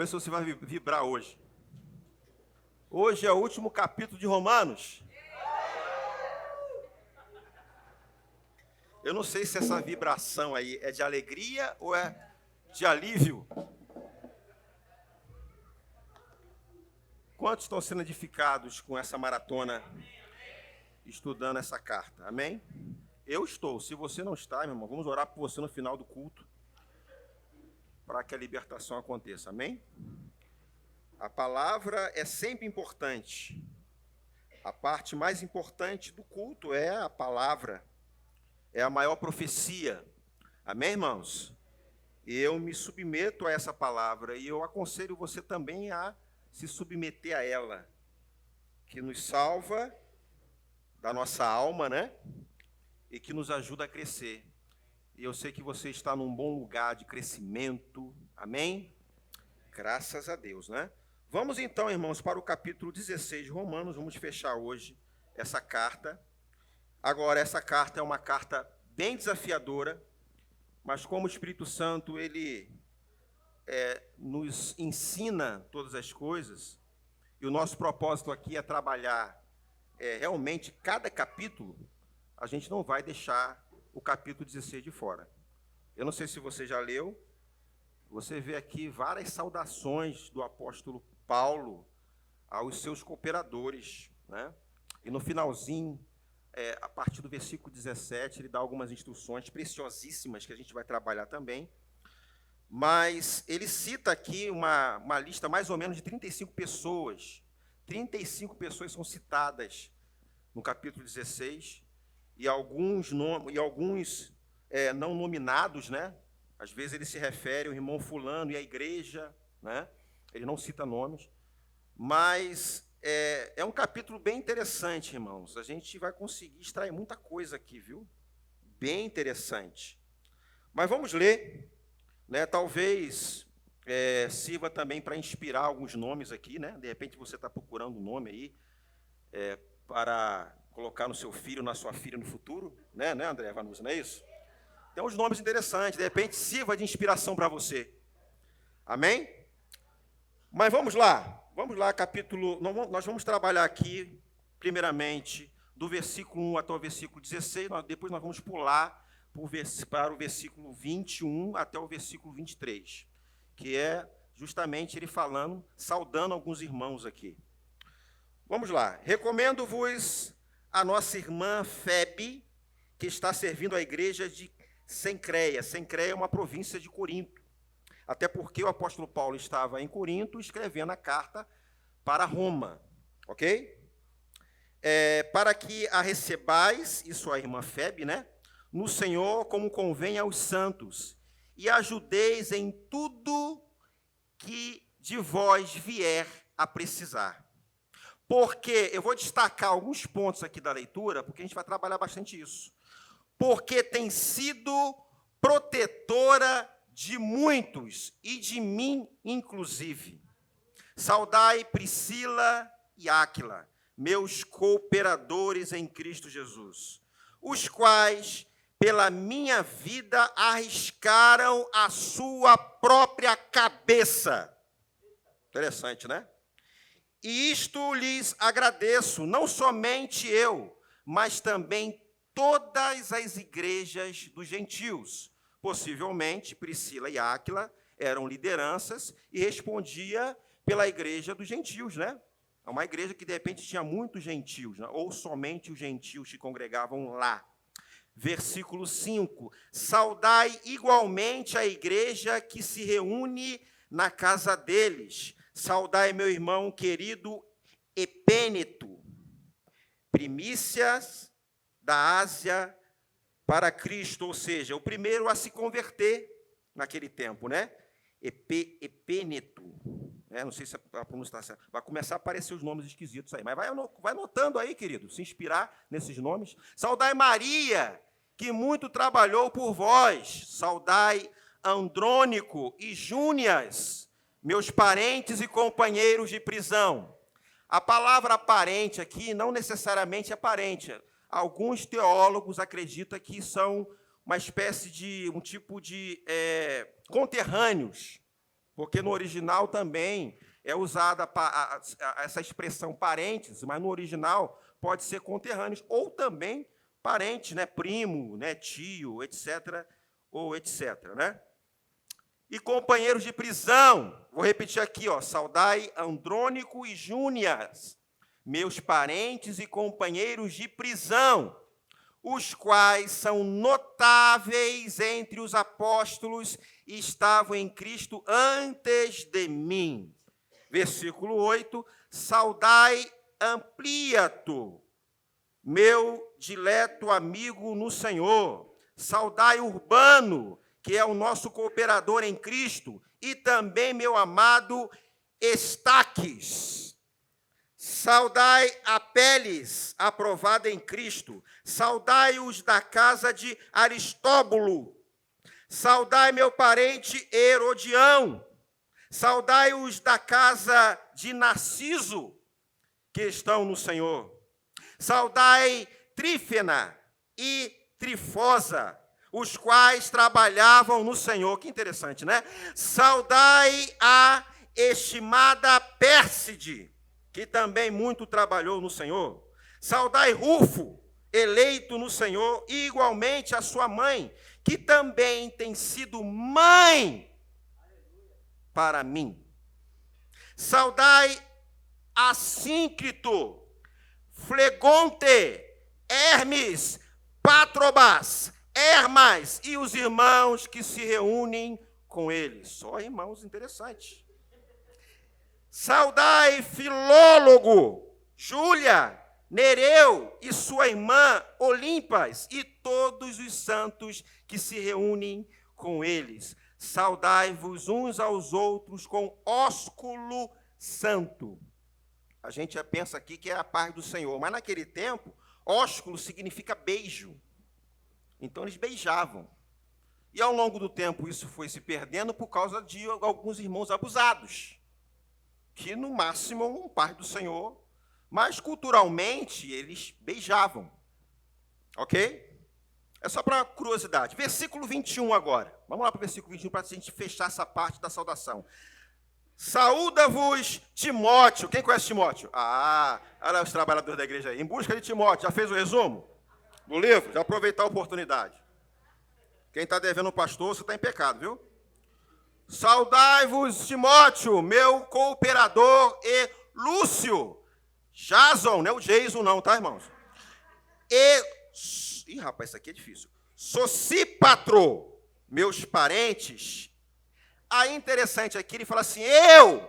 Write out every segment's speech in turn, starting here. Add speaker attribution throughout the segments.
Speaker 1: Se você vai vibrar hoje. Hoje é o último capítulo de Romanos. Eu não sei se essa vibração aí é de alegria ou é de alívio. Quantos estão sendo edificados com essa maratona, estudando essa carta? Amém? Eu estou. Se você não está, meu irmão, vamos orar por você no final do culto, para que a libertação aconteça, amém? A palavra é sempre importante. A parte mais importante do culto é a palavra, é a maior profecia, amém, irmãos? Eu me submeto a essa palavra e eu aconselho você também a se submeter a ela, que nos salva da nossa alma, né? E que nos ajuda a crescer. E eu sei que você está num bom lugar de crescimento. Amém? Graças a Deus, né? Vamos então, irmãos, para o capítulo 16 de Romanos. Vamos fechar hoje essa carta. Agora, essa carta é uma carta bem desafiadora, mas como o Espírito Santo, ele nos ensina todas as coisas, e o nosso propósito aqui é trabalhar realmente cada capítulo, a gente não vai deixar o capítulo 16 de fora. Eu não sei se você já leu, você vê aqui várias saudações do apóstolo Paulo aos seus cooperadores, né? E no finalzinho, a partir do versículo 17, ele dá algumas instruções preciosíssimas que a gente vai trabalhar também, mas ele cita aqui uma lista mais ou menos de 35 pessoas. 35 pessoas são citadas no capítulo 16, e alguns não nominados, né? Às vezes ele se refere ao irmão fulano e à igreja, né? Ele não cita nomes, mas é um capítulo bem interessante, irmãos. A gente vai conseguir extrair muita coisa aqui, viu? Bem interessante. Mas vamos ler, né? Talvez sirva também para inspirar alguns nomes aqui, né? De repente você está procurando um nome aí para colocar no seu filho, na sua filha no futuro, né, André Vanusa, não é isso? Tem uns nomes interessantes, de repente sirva de inspiração para você. Amém? Mas vamos lá, capítulo, nós vamos trabalhar aqui, primeiramente, do versículo 1 até o versículo 16, depois nós vamos pular para o versículo 21 até o versículo 23, que é justamente ele falando, saudando alguns irmãos aqui. Vamos lá, recomendo-vos a nossa irmã Febe, que está servindo a igreja de Cencreia. Cencreia é uma província de Corinto. Até porque o apóstolo Paulo estava em Corinto escrevendo a carta para Roma. Ok? Para que a recebais, isso a irmã Febe, né? No Senhor, como convém aos santos, e ajudeis em tudo que de vós vier a precisar. Porque, eu vou destacar alguns pontos aqui da leitura, porque a gente vai trabalhar bastante isso. Porque tem sido protetora de muitos, e de mim inclusive. Saudai Priscila e Áquila, meus cooperadores em Cristo Jesus, os quais, pela minha vida, arriscaram a sua própria cabeça. Interessante, né? E isto lhes agradeço, não somente eu, mas também todas as igrejas dos gentios. Possivelmente, Priscila e Áquila eram lideranças e respondia pela igreja dos gentios, né? É uma igreja que, de repente, tinha muitos gentios, né? Ou somente os gentios se congregavam lá. Versículo 5. Saudai igualmente a igreja que se reúne na casa deles. Saudai meu irmão querido Epêneto, primícias da Ásia para Cristo, ou seja, o primeiro a se converter naquele tempo, né? Epêneto. Não sei se a pronúncia está certa. Vai começar a aparecer os nomes esquisitos aí. Mas vai anotando aí, querido, se inspirar nesses nomes. Saudai Maria, que muito trabalhou por vós. Saudai Andrônico e Júnias, meus parentes e companheiros de prisão. A palavra parente aqui não necessariamente é parente. Alguns teólogos acreditam que são uma espécie de, um tipo de conterrâneos, porque no original também é usada essa expressão parentes, mas no original pode ser conterrâneos, ou também parentes, né? Primo, né? Tio, etc., ou etc., né? E companheiros de prisão, vou repetir aqui, ó, saudai Andrônico e Júnias, meus parentes e companheiros de prisão, os quais são notáveis entre os apóstolos e estavam em Cristo antes de mim. Versículo 8, saudai Ampliato, meu dileto amigo no Senhor. Saudai Urbano, que é o nosso cooperador em Cristo, e também meu amado Estaques. Saudai Apeles, aprovado em Cristo. Saudai-os da casa de Aristóbulo. Saudai meu parente Herodião. Saudai-os da casa de Narciso, que estão no Senhor. Saudai Trífena e Trifosa, os quais trabalhavam no Senhor. Que interessante, né? Saudai a estimada Pérside, que também muito trabalhou no Senhor. Saudai Rufo, eleito no Senhor, e igualmente a sua mãe, que também tem sido mãe para mim. Saudai Assíncrito, Flegonte, Hermes, Patrobas, Hermas e os irmãos que se reúnem com eles. Só irmãos interessantes. Saudai Filólogo, Júlia, Nereu e sua irmã Olimpas e todos os santos que se reúnem com eles. Saudai-vos uns aos outros com ósculo santo. A gente já pensa aqui que é a paz do Senhor, mas naquele tempo, ósculo significa beijo. Então eles beijavam. E ao longo do tempo isso foi se perdendo por causa de alguns irmãos abusados, que no máximo um paz do Senhor, mas culturalmente eles beijavam. Ok? É só para curiosidade. Versículo 21 agora. Vamos lá para o versículo 21 para a gente fechar essa parte da saudação. Saúda-vos, Timóteo. Quem conhece Timóteo? Olha os trabalhadores da igreja aí. Em busca de Timóteo. Já fez o resumo do livro? Já aproveitar a oportunidade. Quem está devendo o pastor, você está em pecado, viu? Saudai-vos, Timóteo, meu cooperador, e Lúcio. Jason, não é o Jason não, tá, irmãos? Ih, rapaz, isso aqui é difícil. Sosípatro, meus parentes. Aí, interessante aqui, ele fala assim, eu,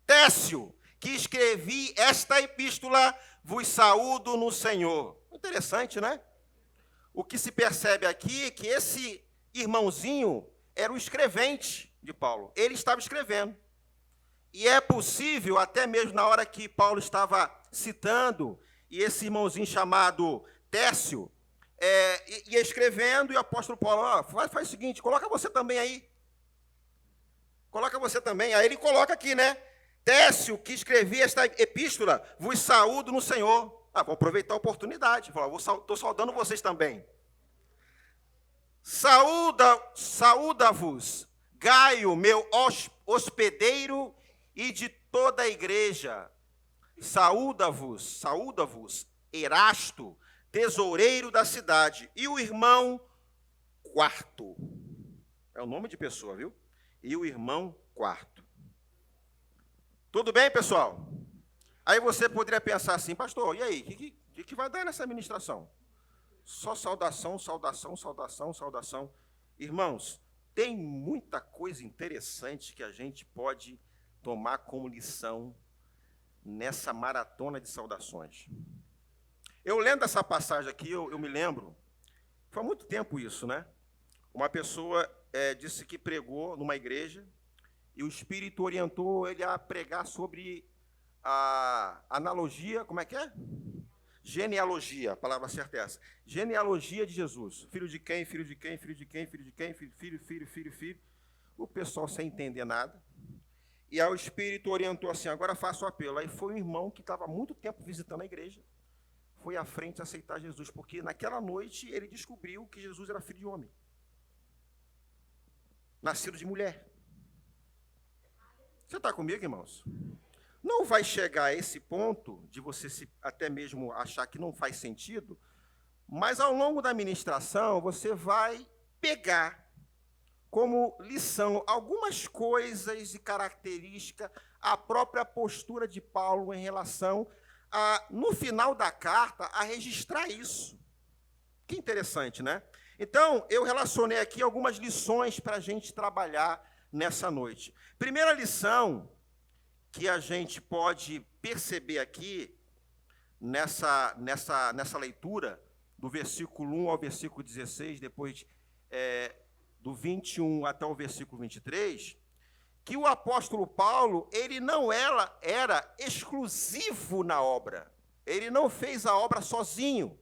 Speaker 1: Técio, que escrevi esta epístola, vos saúdo no Senhor. Interessante, né? O que se percebe aqui é que esse irmãozinho era o escrevente de Paulo. Ele estava escrevendo. E é possível, até mesmo na hora que Paulo estava citando, e esse irmãozinho chamado Técio, ia escrevendo, e o apóstolo Paulo, faz o seguinte, coloca você também aí. Coloca você também. Aí ele coloca aqui, né? Técio, que escrevi esta epístola, vos saúdo no Senhor. Vou aproveitar a oportunidade. Estou saudando vocês também. Saúda-vos, Gaio, meu hospedeiro, e de toda a igreja. Saúda-vos, Erasto, tesoureiro da cidade, e o irmão Quarto. É o nome de pessoa, viu? E o irmão Quarto. Tudo bem, pessoal? Aí você poderia pensar assim, pastor, e aí, o que vai dar nessa ministração? Só saudação, saudação, saudação, saudação. Irmãos, tem muita coisa interessante que a gente pode tomar como lição nessa maratona de saudações. Eu lendo essa passagem aqui, eu me lembro, foi há muito tempo isso, né? Uma pessoa disse que pregou numa igreja e o Espírito orientou ele a pregar sobre a analogia, como é que é? Genealogia, a palavra certa é essa. Genealogia de Jesus. Filho de quem, filho de quem, filho de quem, filho de quem, filho. O pessoal sem entender nada. E aí o Espírito orientou assim, agora faça o apelo. Aí foi um irmão que estava há muito tempo visitando a igreja, foi à frente a aceitar Jesus, porque naquela noite ele descobriu que Jesus era filho de homem, nascido de mulher. Você está comigo, irmãos? Não vai chegar a esse ponto de você até mesmo achar que não faz sentido, mas ao longo da ministração você vai pegar como lição algumas coisas e características, a própria postura de Paulo em relação no final da carta, a registrar isso. Que interessante, né? Então, eu relacionei aqui algumas lições para a gente trabalhar nessa noite. Primeira lição que a gente pode perceber aqui, nessa leitura, do versículo 1 ao versículo 16, depois do 21 até o versículo 23, que o apóstolo Paulo, ele não era exclusivo na obra. Ele não fez a obra sozinho.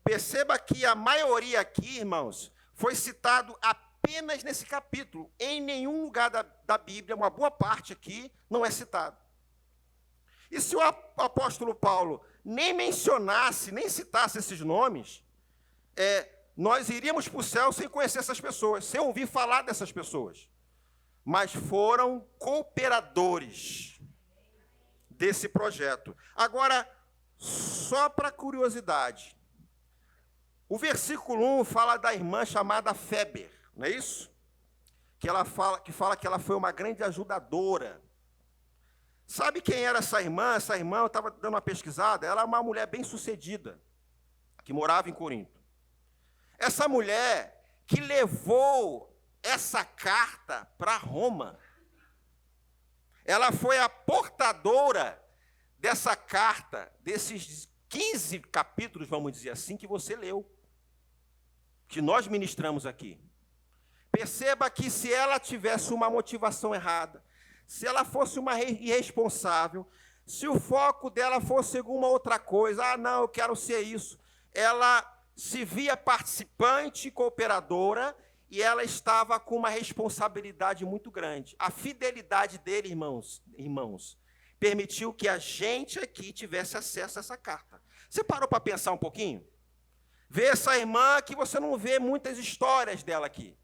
Speaker 1: Perceba que a maioria aqui, irmãos, foi citado apenas nesse capítulo. Em nenhum lugar da Bíblia, uma boa parte aqui, não é citado. E se o apóstolo Paulo nem mencionasse, nem citasse esses nomes, nós iríamos para o céu sem conhecer essas pessoas, sem ouvir falar dessas pessoas. Mas foram cooperadores desse projeto. Agora, só para curiosidade, o versículo 1 fala da irmã chamada Féber, não é isso? Que fala que ela foi uma grande ajudadora. Sabe quem era essa irmã? Essa irmã, eu estava dando uma pesquisada, ela é uma mulher bem-sucedida, que morava em Corinto. Essa mulher que levou essa carta para Roma, ela foi a portadora dessa carta, desses 15 capítulos, vamos dizer assim, que você leu, que nós ministramos aqui. Perceba que se ela tivesse uma motivação errada, se ela fosse uma irresponsável, se o foco dela fosse alguma outra coisa, não, eu quero ser isso, ela se via participante, cooperadora, e ela estava com uma responsabilidade muito grande. A fidelidade dele, irmãos, permitiu que a gente aqui tivesse acesso a essa carta. Você parou para pensar um pouquinho? Vê essa irmã que você não vê muitas histórias dela aqui.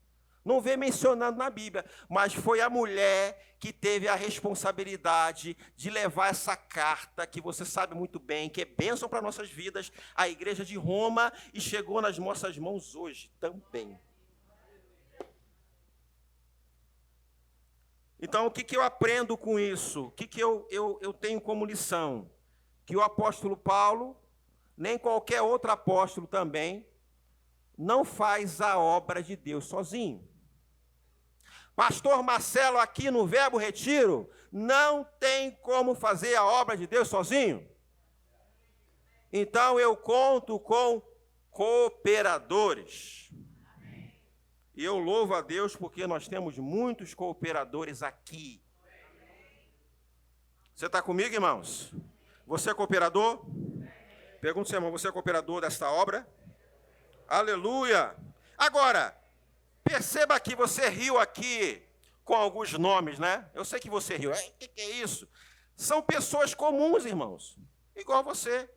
Speaker 1: Não vê mencionando na Bíblia, mas foi a mulher que teve a responsabilidade de levar essa carta, que você sabe muito bem, que é bênção para nossas vidas, à igreja de Roma, e chegou nas nossas mãos hoje também. Então, o que eu aprendo com isso? O que eu tenho como lição? Que o apóstolo Paulo, nem qualquer outro apóstolo também, não faz a obra de Deus sozinho. Pastor Marcelo, aqui no Verbo Retiro, não tem como fazer a obra de Deus sozinho. Então, eu conto com cooperadores. E eu louvo a Deus porque nós temos muitos cooperadores aqui. Você está comigo, irmãos? Você é cooperador? Pergunta ao seu irmão, você é cooperador desta obra? Aleluia! Agora, perceba que você riu aqui com alguns nomes, né? Eu sei que você riu. O que é isso? São pessoas comuns, irmãos. Igual você.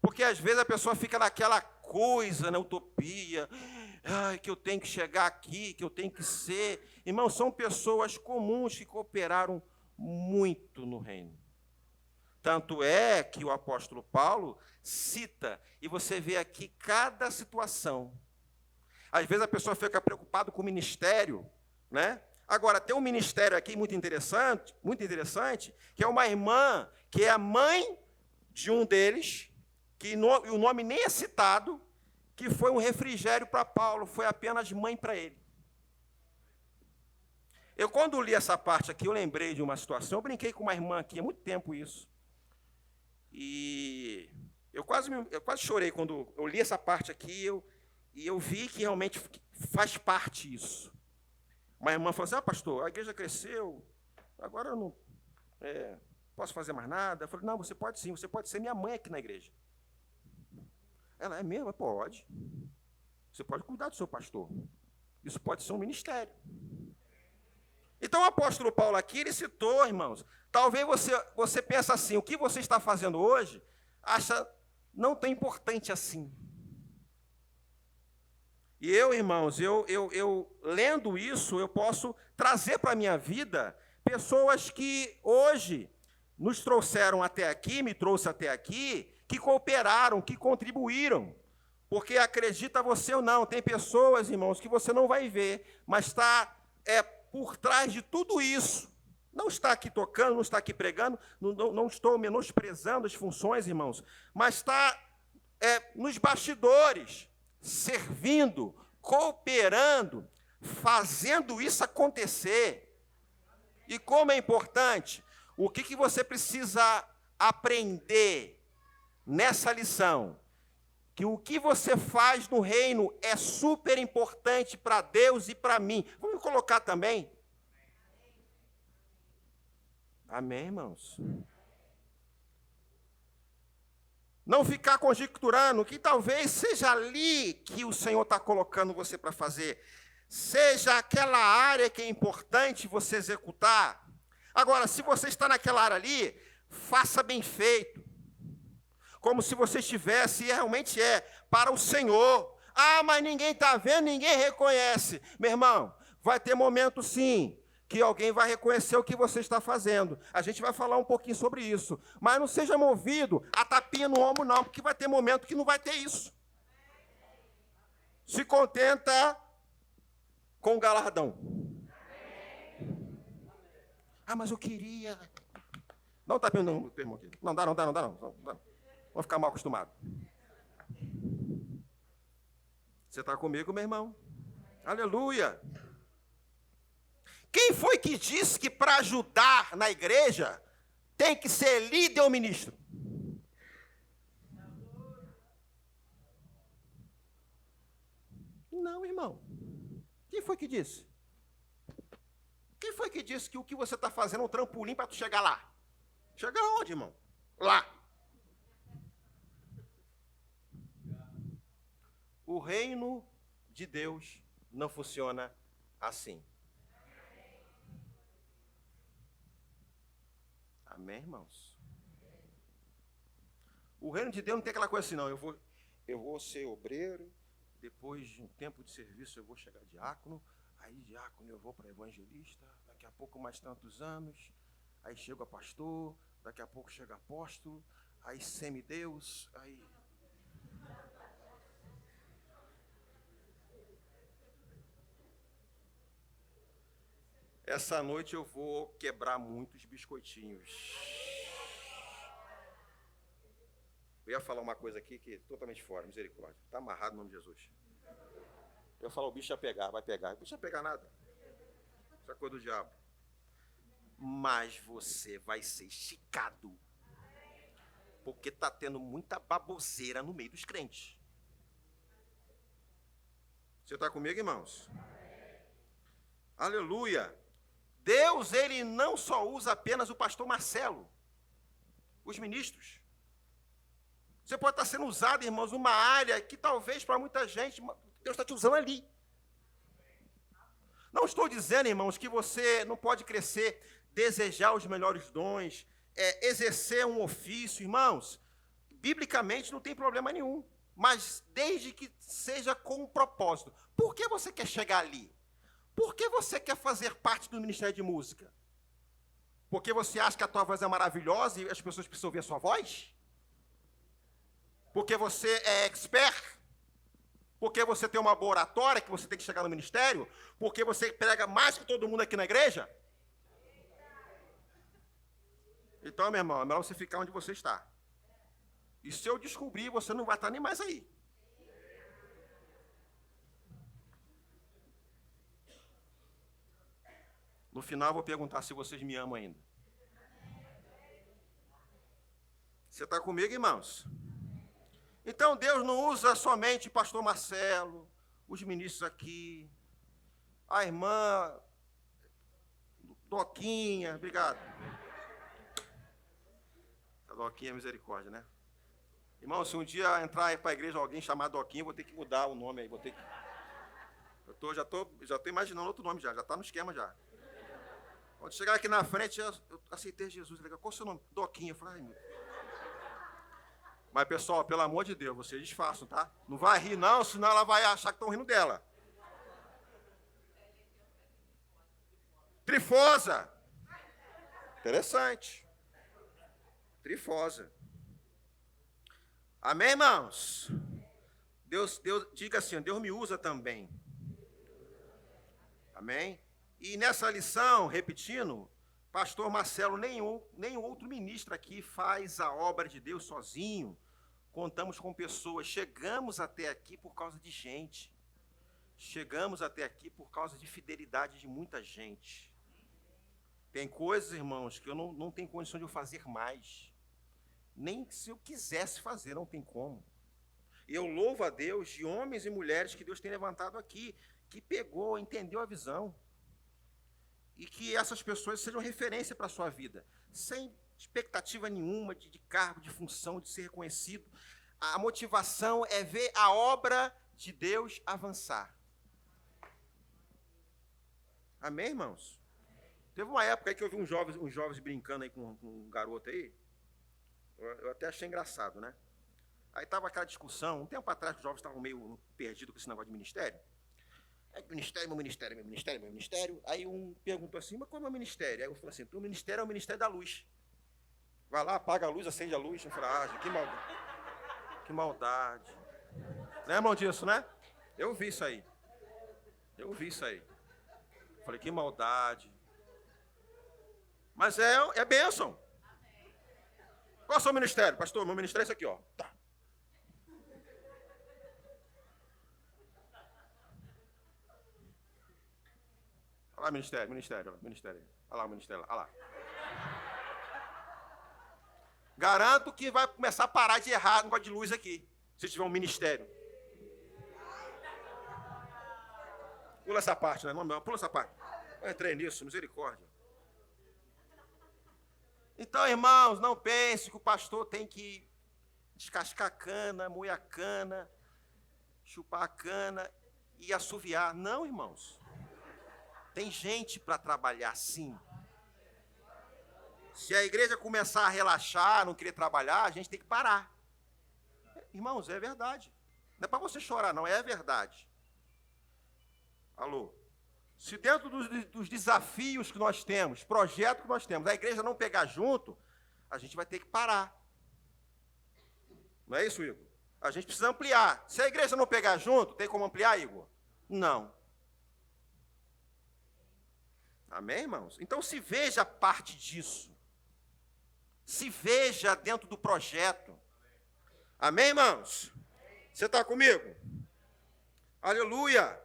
Speaker 1: Porque às vezes a pessoa fica naquela coisa, na utopia, que eu tenho que chegar aqui, que eu tenho que ser. Irmão, são pessoas comuns que cooperaram muito no reino. Tanto é que o apóstolo Paulo cita, e você vê aqui cada situação. Às vezes a pessoa fica preocupada com o ministério, né? Agora, tem um ministério aqui muito interessante, que é uma irmã, que é a mãe de um deles, que o nome nem é citado, que foi um refrigério para Paulo, foi apenas mãe para ele. Eu, quando li essa parte aqui, eu lembrei de uma situação, eu brinquei com uma irmã aqui, há muito tempo isso, e eu quase chorei quando eu li essa parte aqui, e eu vi que realmente faz parte isso. Uma irmã falou assim, pastor, a igreja cresceu, agora eu não posso fazer mais nada. Eu falei, não, você pode sim, você pode ser minha mãe aqui na igreja. Ela, é mesmo? Pode. Você pode cuidar do seu pastor. Isso pode ser um ministério. Então, o apóstolo Paulo aqui, ele citou, irmãos, talvez você pense assim, o que você está fazendo hoje, acha não tão importante assim. E eu, irmãos, eu lendo isso, eu posso trazer para a minha vida pessoas que hoje nos trouxeram até aqui, me trouxe até aqui, que cooperaram, que contribuíram. Porque acredita você ou não, tem pessoas, irmãos, que você não vai ver, mas está por trás de tudo isso. Não está aqui tocando, não está aqui pregando, não estou menosprezando as funções, irmãos, mas está nos bastidores, servindo, cooperando, fazendo isso acontecer. E como é importante, o que você precisa aprender nessa lição? Que o que você faz no reino é super importante para Deus e para mim. Vamos colocar também? Amém, irmãos? Não ficar conjecturando que talvez seja ali que o Senhor está colocando você para fazer. Seja aquela área que é importante você executar. Agora, se você está naquela área ali, faça bem feito. Como se você estivesse, e realmente para o Senhor. Mas ninguém está vendo, ninguém reconhece. Meu irmão, vai ter momento sim, que alguém vai reconhecer o que você está fazendo. A gente vai falar um pouquinho sobre isso. Mas não seja movido a tapinha no ombro, não, porque vai ter momento que não vai ter isso. Se contenta com o galardão. Mas eu queria... Não tapinha no termo aqui. Não dá. Vou ficar mal acostumado. Você está comigo, meu irmão? Aleluia! Quem foi que disse que para ajudar na igreja tem que ser líder ou ministro? Não, irmão. Quem foi que disse? Quem foi que disse que o que você está fazendo é um trampolim para tu chegar lá? Chegar onde, irmão? Lá. O reino de Deus não funciona assim. Amém, irmãos? O reino de Deus não tem aquela coisa assim, não. Eu vou ser obreiro, depois de um tempo de serviço eu vou chegar diácono, aí diácono eu vou para evangelista, daqui a pouco mais tantos anos, aí chego a pastor, daqui a pouco chega apóstolo, aí semideus, aí... Essa noite eu vou quebrar muitos biscoitinhos. Eu ia falar uma coisa aqui que é totalmente fora, misericórdia. Está amarrado no nome de Jesus. Eu falo, o bicho ia pegar, vai pegar. O bicho ia pegar nada. Isso é coisa do diabo. Mas você vai ser esticado. Porque está tendo muita baboseira no meio dos crentes. Você está comigo, irmãos? Aleluia! Deus, ele não só usa apenas o pastor Marcelo, os ministros. Você pode estar sendo usado, irmãos, numa área que talvez para muita gente, Deus está te usando ali. Não estou dizendo, irmãos, que você não pode crescer, desejar os melhores dons, exercer um ofício, irmãos. Biblicamente não tem problema nenhum, mas desde que seja com um propósito. Por que você quer chegar ali? Por que você quer fazer parte do Ministério de Música? Porque você acha que a tua voz é maravilhosa e as pessoas precisam ouvir a sua voz? Porque você é expert? Porque você tem uma boa oratória que você tem que chegar no ministério? Porque você prega mais que todo mundo aqui na igreja? Então, meu irmão, é melhor você ficar onde você está. E se eu descobrir, você não vai estar nem mais aí. No final eu vou perguntar se vocês me amam ainda. Você está comigo, irmãos? Então Deus não usa somente o pastor Marcelo, os ministros aqui, a irmã Doquinha, obrigado. A Doquinha é misericórdia, né? Irmão, se um dia entrar para a igreja alguém chamar Doquinha, eu vou ter que mudar o nome aí, vou ter que... já tô imaginando outro nome já está no esquema já. Quando chegar aqui na frente, eu aceitei Jesus. Qual é o seu nome? Doquinha. Eu falei, ai, meu... Mas, pessoal, pelo amor de Deus, vocês disfarçam, tá? Não vai rir, não, senão ela vai achar que estão rindo dela. Trifosa. Interessante. Trifosa. Amém, irmãos? Deus, diga assim, Deus me usa também. Amém? E nessa lição, repetindo, pastor Marcelo, nenhum outro ministro aqui faz a obra de Deus sozinho. Contamos com pessoas. Chegamos até aqui por causa de gente. Chegamos até aqui por causa de fidelidade de muita gente. Tem coisas, irmãos, que eu não tenho condição de eu fazer mais. Nem se eu quisesse fazer, não tem como. Eu louvo a Deus de homens e mulheres que Deus tem levantado aqui, que pegou, entendeu a visão. E que essas pessoas sejam referência para a sua vida, sem expectativa nenhuma de cargo, de função, de ser reconhecido. A motivação é ver a obra de Deus avançar. Amém, irmãos? Teve uma época aí que eu vi uns jovens brincando aí com um garoto aí. Eu até achei engraçado, né? Aí estava aquela discussão, um tempo atrás os jovens estavam meio perdidos com esse negócio de ministério. Meu ministério. Aí um perguntou assim, mas qual é o meu ministério? Aí eu falei assim, o ministério é o ministério da luz. Vai lá, apaga a luz, acende a luz. Eu falei, gente, que maldade. Que maldade. Lembram disso, né? Eu vi isso aí. Falei, que maldade. Mas é bênção. Qual é o seu ministério? Pastor, meu ministério é isso aqui, ó. Tá. Olha lá, ministério. Olha lá o ministério, olha lá. Garanto que vai começar a parar de errar no negócio de luz aqui, se tiver um ministério. Pula essa parte, né? Não, pula essa parte. Eu entrei nisso, misericórdia. Então, irmãos, não pense que o pastor tem que descascar a cana, moer a cana, chupar a cana e assoviar. Não, irmãos. Tem gente para trabalhar, sim. Se a igreja começar a relaxar, não querer trabalhar, a gente tem que parar. Irmãos, é verdade. Não é para você chorar, não, é verdade. Alô? Se dentro dos desafios que nós temos, projetos que nós temos, a igreja não pegar junto, a gente vai ter que parar. Não é isso, Igor? A gente precisa ampliar. Se a igreja não pegar junto, tem como ampliar, Igor? Não. Amém, irmãos? Então se veja parte disso. Se veja dentro do projeto. Amém, irmãos? Você está comigo? Aleluia!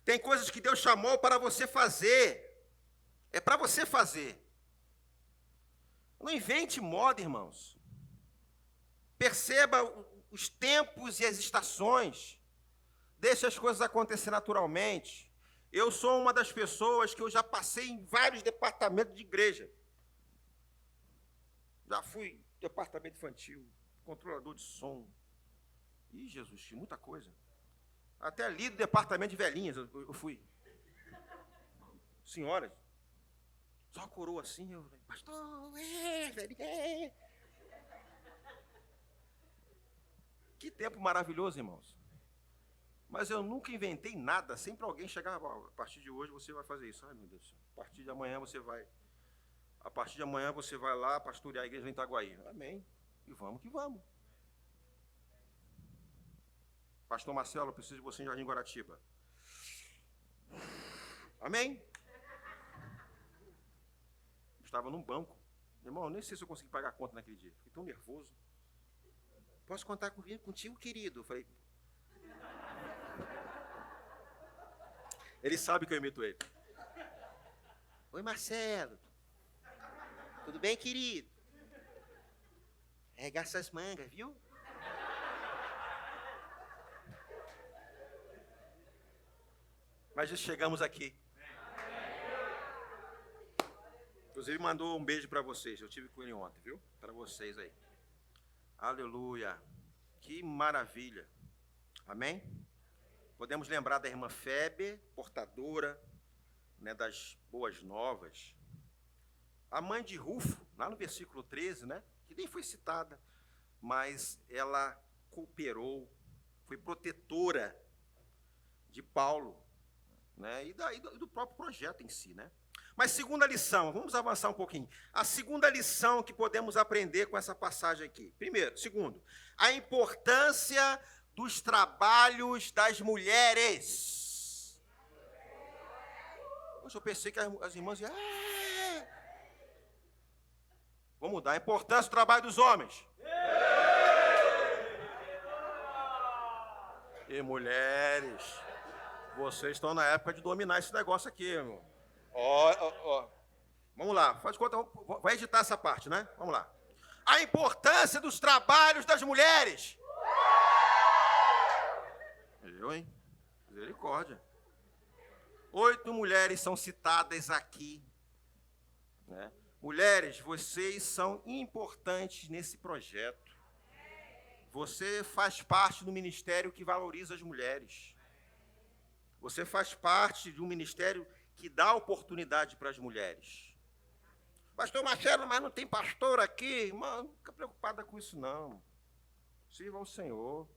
Speaker 1: Tem coisas que Deus chamou para você fazer. É para você fazer. Não invente moda, irmãos. Perceba os tempos e as estações. Deixe as coisas acontecer naturalmente. Eu sou uma das pessoas que eu já passei em vários departamentos de igreja. Já fui departamento infantil, controlador de som. Ih, Jesus, tinha muita coisa. Até ali do departamento de velhinhas eu fui. Senhoras, só coroa assim, eu falei, pastor, velho. Que tempo maravilhoso, irmãos. Mas eu nunca inventei nada, sempre alguém chegava, a partir de hoje você vai fazer isso. Ai, meu Deus, a partir de amanhã você vai lá pastorear a igreja em Itaguaí. Amém. E vamos que vamos. Pastor Marcelo, eu preciso de você em Jardim Guaratiba. Amém. Eu estava num banco. Irmão, nem sei se eu consegui pagar a conta naquele dia. Fiquei tão nervoso. Posso contar contigo, querido? Eu falei... Ele sabe que eu imito ele. Oi, Marcelo. Tudo bem, querido? Arregaça as mangas, viu? Mas já chegamos aqui. Inclusive mandou um beijo para vocês. Eu tive com ele ontem, viu? Para vocês aí. Aleluia. Que maravilha. Amém? Podemos lembrar da irmã Febe, portadora, né, das boas novas. A mãe de Rufo, lá no versículo 13, né, que nem foi citada, mas ela cooperou, foi protetora de Paulo, né, e do próprio projeto em si, né? Mas segunda lição, vamos avançar um pouquinho. A segunda lição que podemos aprender com essa passagem aqui. Segundo, a importância dos trabalhos das mulheres. Poxa, eu pensei que as irmãs iam... Vamos mudar. A importância do trabalho dos homens. E mulheres, vocês estão na época de dominar esse negócio aqui, irmão. Ó. Vamos lá, faz conta, vai editar essa parte, né? Vamos lá. A importância dos trabalhos das mulheres. Eu, hein? Misericórdia. 8 mulheres são citadas aqui, né? Mulheres, vocês são importantes nesse projeto. Você faz parte do ministério que valoriza as mulheres. Você faz parte de um ministério que dá oportunidade para as mulheres. Pastor Marcelo, mas não tem pastor aqui? Irmã, não fica preocupada com isso, não. Sirva ao Senhor.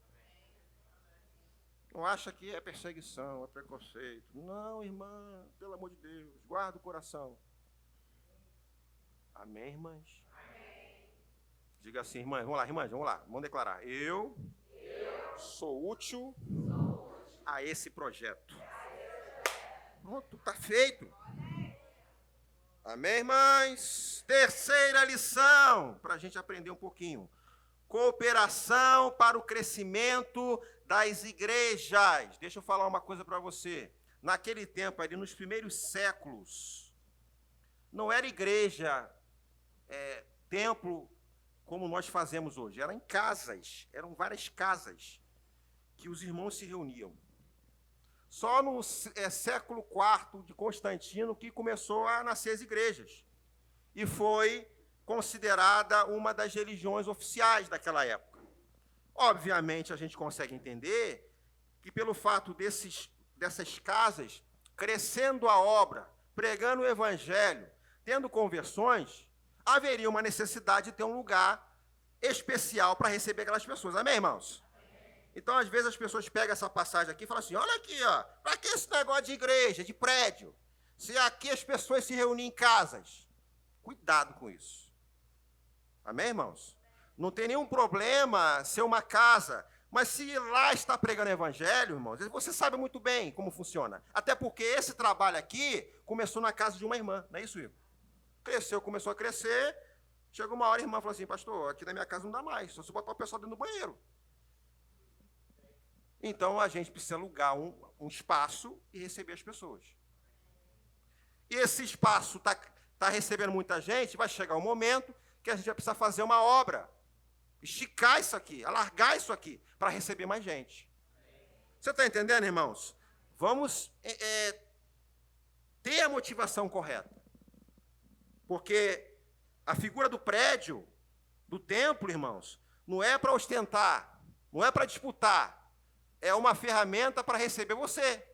Speaker 1: Não acha que é perseguição, é preconceito. Não, irmã, pelo amor de Deus, guarda o coração. Amém, irmãs? Amém. Diga assim, irmãs, vamos lá, vamos declarar. Eu sou útil a esse projeto. Pronto, está feito. Amém, irmãs? Terceira lição, para a gente aprender um pouquinho. Cooperação para o crescimento das igrejas. Deixa eu falar uma coisa para você. Naquele tempo, ali nos primeiros séculos, não era igreja, templo, como nós fazemos hoje. Era em casas, eram várias casas que os irmãos se reuniam. Só no século IV de Constantino que começou a nascer as igrejas. E foi considerada uma das religiões oficiais daquela época. Obviamente, a gente consegue entender que pelo fato dessas casas crescendo a obra, pregando o evangelho, tendo conversões, haveria uma necessidade de ter um lugar especial para receber aquelas pessoas. Amém, irmãos? Então, às vezes, as pessoas pegam essa passagem aqui e falam assim, olha aqui, ó, para que esse negócio de igreja, de prédio? Se aqui as pessoas se reúnem em casas. Cuidado com isso. Amém, irmãos? Não tem nenhum problema ser uma casa, mas se lá está pregando evangelho, irmãos, você sabe muito bem como funciona. Até porque esse trabalho aqui começou na casa de uma irmã, não é isso, Igor? Começou a crescer, chegou uma hora a irmã falou assim, pastor, aqui na minha casa não dá mais, só se botar o pessoal dentro do banheiro. Então, a gente precisa alugar um espaço e receber as pessoas. E esse espaço está recebendo muita gente, vai chegar um momento que a gente vai precisar fazer uma obra, esticar isso aqui, alargar isso aqui, para receber mais gente. Você está entendendo, irmãos? Vamos ter a motivação correta. Porque a figura do prédio, do templo, irmãos, não é para ostentar, não é para disputar, é uma ferramenta para receber você.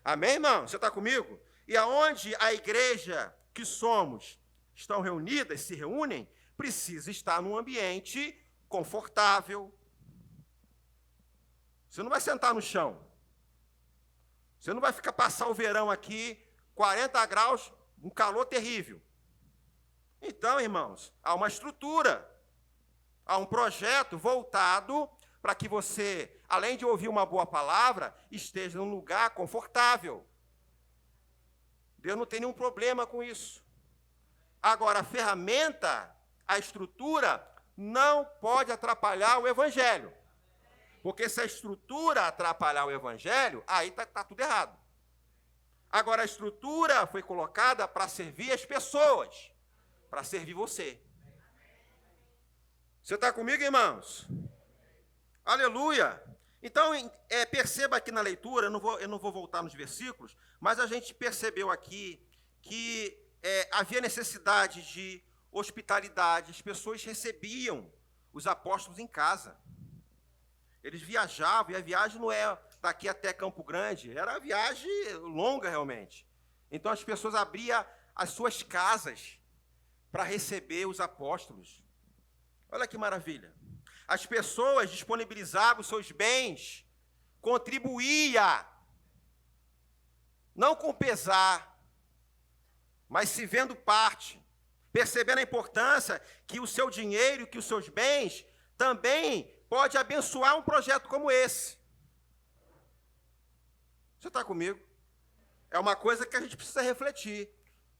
Speaker 1: Amém, irmão? Você está comigo? E aonde a igreja que somos estão reunidas, se reúnem, precisa estar num ambiente confortável. Você não vai sentar no chão. Você não vai passar o verão aqui, 40 graus, um calor terrível. Então, irmãos, há uma estrutura, há um projeto voltado para que você, além de ouvir uma boa palavra, esteja num lugar confortável. Deus não tem nenhum problema com isso. Agora, a ferramenta, a estrutura, não pode atrapalhar o evangelho. Porque se a estrutura atrapalhar o evangelho, aí está tudo errado. Agora, a estrutura foi colocada para servir as pessoas, para servir você. Você está comigo, irmãos? Aleluia! Então, perceba aqui na leitura, eu não vou voltar nos versículos, mas a gente percebeu aqui que havia necessidade de hospitalidade, as pessoas recebiam os apóstolos em casa. Eles viajavam, e a viagem não é daqui até Campo Grande, era uma viagem longa realmente. Então, as pessoas abriam as suas casas para receber os apóstolos. Olha que maravilha. As pessoas disponibilizavam os seus bens, contribuía, não com pesar, mas se vendo parte, percebendo a importância que o seu dinheiro, que os seus bens também pode abençoar um projeto como esse. Você está comigo? É uma coisa que a gente precisa refletir.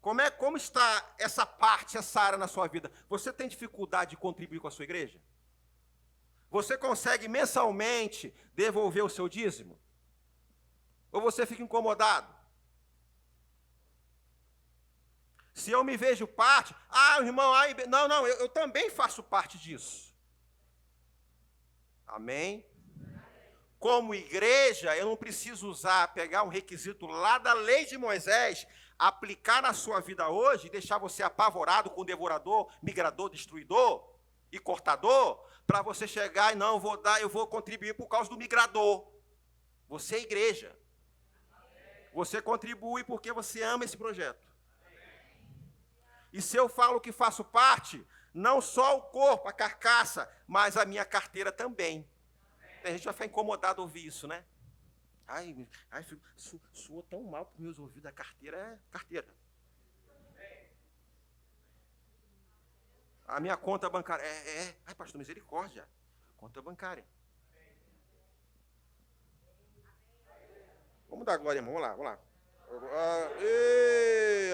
Speaker 1: Como está essa parte, essa área na sua vida? Você tem dificuldade de contribuir com a sua igreja? Você consegue mensalmente devolver o seu dízimo? Ou você fica incomodado? Se eu me vejo parte, irmão, não, eu também faço parte disso. Amém? Como igreja, eu não preciso pegar um requisito lá da lei de Moisés, aplicar na sua vida hoje e deixar você apavorado com devorador, migrador, destruidor e cortador, para você chegar e não, eu vou contribuir por causa do migrador. Você é igreja. Você contribui porque você ama esse projeto. E se eu falo que faço parte, não só o corpo, a carcaça, mas a minha carteira também. A gente vai ficar incomodado ouvir isso, né? Soou tão mal para os meus ouvidos, a carteira é carteira. A minha conta bancária ai, pastor, misericórdia. Conta bancária. Vamos dar glória, irmão. Vamos lá.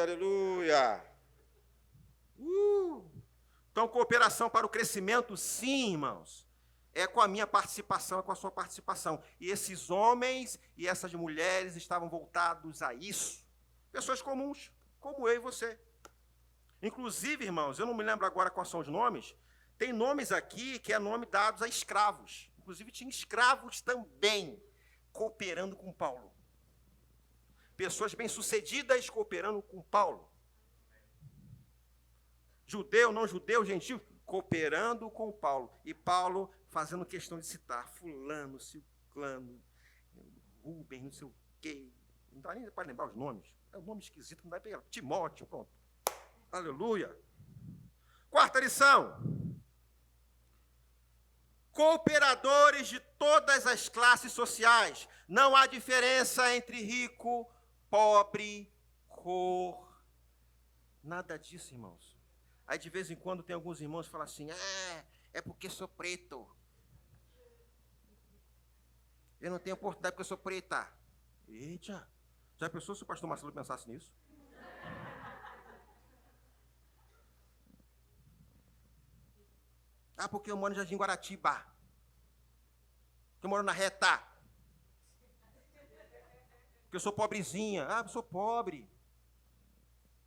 Speaker 1: Aleluia. Então, cooperação para o crescimento, sim, irmãos. É com a minha participação, é com a sua participação. E esses homens e essas mulheres estavam voltados a isso. Pessoas comuns, como eu e você. Inclusive, irmãos, eu não me lembro agora quais são os nomes, tem nomes aqui que é nome dados a escravos. Inclusive, tinha escravos também cooperando com Paulo. Pessoas bem-sucedidas cooperando com Paulo. Judeu, não judeu, gentil, cooperando com Paulo. E Paulo fazendo questão de citar fulano, ciclano, Rubens, não sei o quê. Não dá nem para lembrar os nomes. É um nome esquisito, não dá para pegar. Timóteo, pronto. Aleluia. Quarta lição. Cooperadores de todas as classes sociais. Não há diferença entre rico, pobre, cor. Nada disso, irmãos. Aí, de vez em quando, tem alguns irmãos que falam assim, é porque sou preto. Eu não tenho oportunidade porque eu sou preta. Eita, já pensou se o pastor Marcelo pensasse nisso? Porque eu moro no Jardim Guaratiba. Porque eu moro na Reta. Porque eu sou pobrezinha. Eu sou pobre.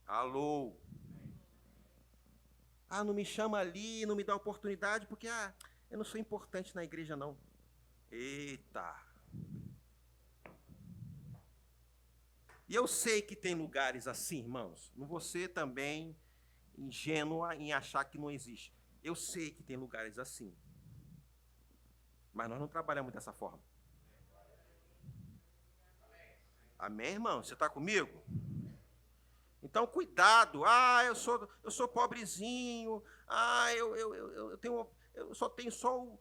Speaker 1: Alô. Não me chama ali, não me dá oportunidade, porque eu não sou importante na igreja, não. Eita. E eu sei que tem lugares assim, irmãos. Não vou ser também ingênua em achar que não existe. Eu sei que tem lugares assim. Mas nós não trabalhamos dessa forma. Amém, irmão? Você está comigo? Então, cuidado. Eu sou pobrezinho. Eu só tenho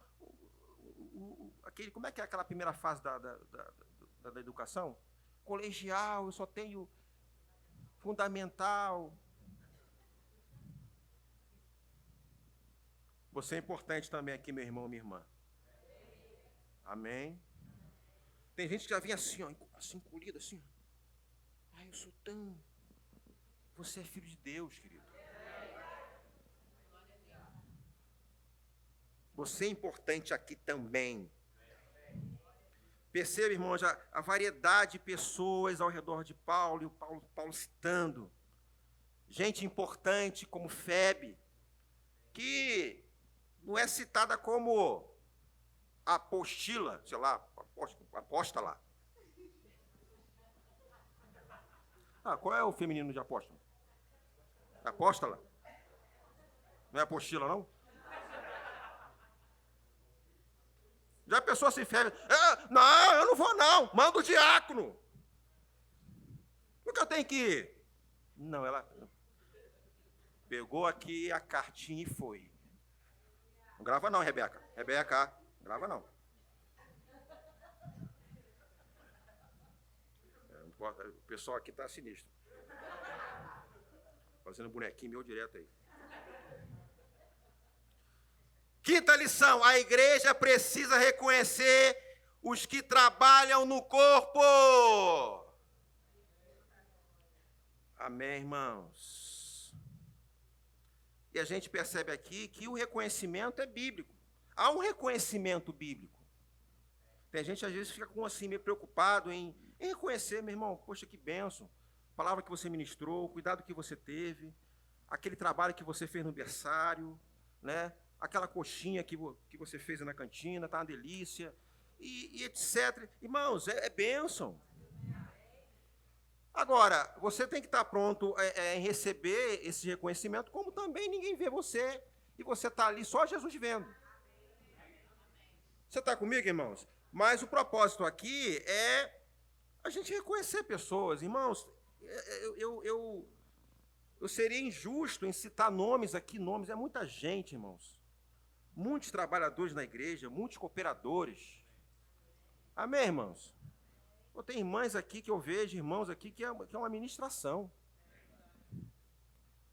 Speaker 1: aquele. Como é que é aquela primeira fase da educação? Colegial, eu só tenho fundamental. Você é importante também aqui, meu irmão, minha irmã. Amém? Tem gente que já vem assim, assim, encolhido, assim. Eu sou tão... Você é filho de Deus, querido. Você é importante aqui também. Perceba, irmãos, a variedade de pessoas ao redor de Paulo, e o Paulo citando. Gente importante como Febe, que não é citada como apostila, sei lá, apóstola. Qual é o feminino de apóstolo? Apóstola? Não é apostila, não? Já a pessoa se fere. Não, eu não vou, não. Manda o diácono. Por que eu tenho que ir? Não, ela pegou aqui a cartinha e foi. Não grava não, Rebeca. Rebeca, grava não. O pessoal aqui está sinistro. Fazendo bonequinho meu direto aí. Quinta lição, a igreja precisa reconhecer os que trabalham no corpo. Amém, irmãos? E a gente percebe aqui que o reconhecimento é bíblico. Há um reconhecimento bíblico. Tem gente, às vezes, fica assim, meio preocupado em reconhecer, meu irmão, poxa, que bênção. A palavra que você ministrou, o cuidado que você teve, aquele trabalho que você fez no berçário, né? Aquela coxinha que você fez na cantina, tá uma delícia, e etc. Irmãos, é bênção. Agora, você tem que estar pronto em receber esse reconhecimento, como também ninguém vê você, e você está ali só Jesus vendo. Você está comigo, irmãos? Mas o propósito aqui é a gente reconhecer pessoas. Irmãos, eu seria injusto em citar nomes aqui, é muita gente, irmãos. Muitos trabalhadores na igreja, muitos cooperadores. Amém, irmãos? Tem irmãs aqui que eu vejo, irmãos aqui, que é uma ministração.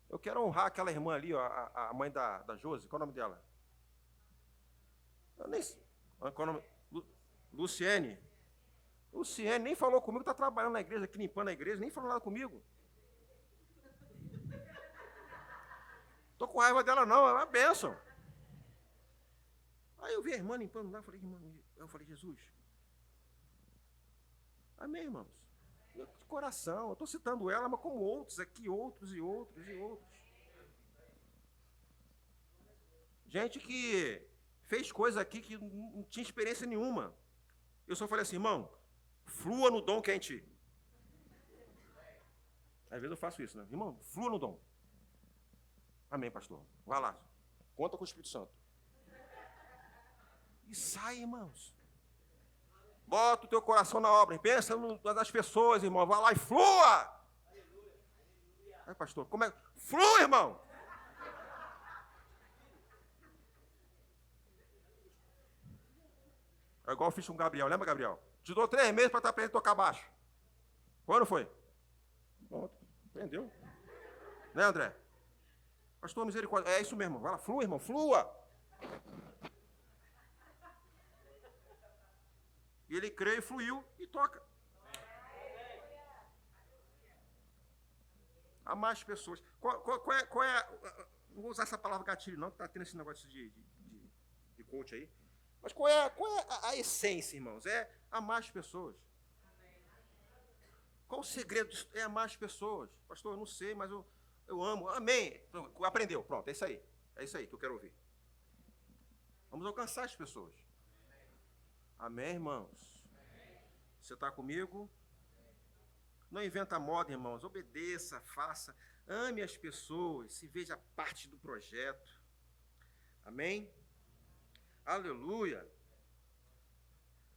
Speaker 1: Eu quero honrar aquela irmã ali, ó, a mãe da Josi. Qual é o nome dela? Eu nem sei. Qual é o nome? Luciene. Luciene nem falou comigo, está trabalhando na igreja, aqui limpando a igreja, nem falou nada comigo. Estou com raiva dela não, é uma bênção. Aí eu vi a irmã limpando lá, eu falei, Jesus. Amém, irmãos? De coração, eu estou citando ela, mas como outros aqui, outros e outros e outros. Gente que fez coisa aqui que não tinha experiência nenhuma. Eu só falei assim, irmão, flua no dom que é em ti. Às vezes eu faço isso, né? Irmão, flua no dom. Amém, pastor. Vai lá. Conta com o Espírito Santo. E sai, irmãos. Bota o teu coração na obra. Pensa nas pessoas, irmão. Vai lá e flua. Aí, pastor, como é? Flua, irmão. É igual eu fiz com o Gabriel. Lembra, Gabriel? Te dou 3 meses para estar aprendendo a tocar baixo. Foi ou não foi? Pronto. Entendeu? Né, André? Pastor, misericórdia. É isso mesmo. Vai lá, flua, irmão. Flua. E ele crê, fluiu e toca. Há mais pessoas. Qual é não vou usar essa palavra gatilho, não, que está tendo esse negócio de coach aí. Mas qual é a essência, irmãos? É amar as pessoas. Qual o segredo? É amar as pessoas. Pastor, eu não sei, mas eu amo. Amém. Aprendeu. Pronto, é isso aí. É isso aí que eu quero ouvir. Vamos alcançar as pessoas. Amém, irmãos? Você está comigo? Não inventa moda, irmãos. Obedeça, faça. Ame as pessoas. Se veja parte do projeto. Amém? Aleluia.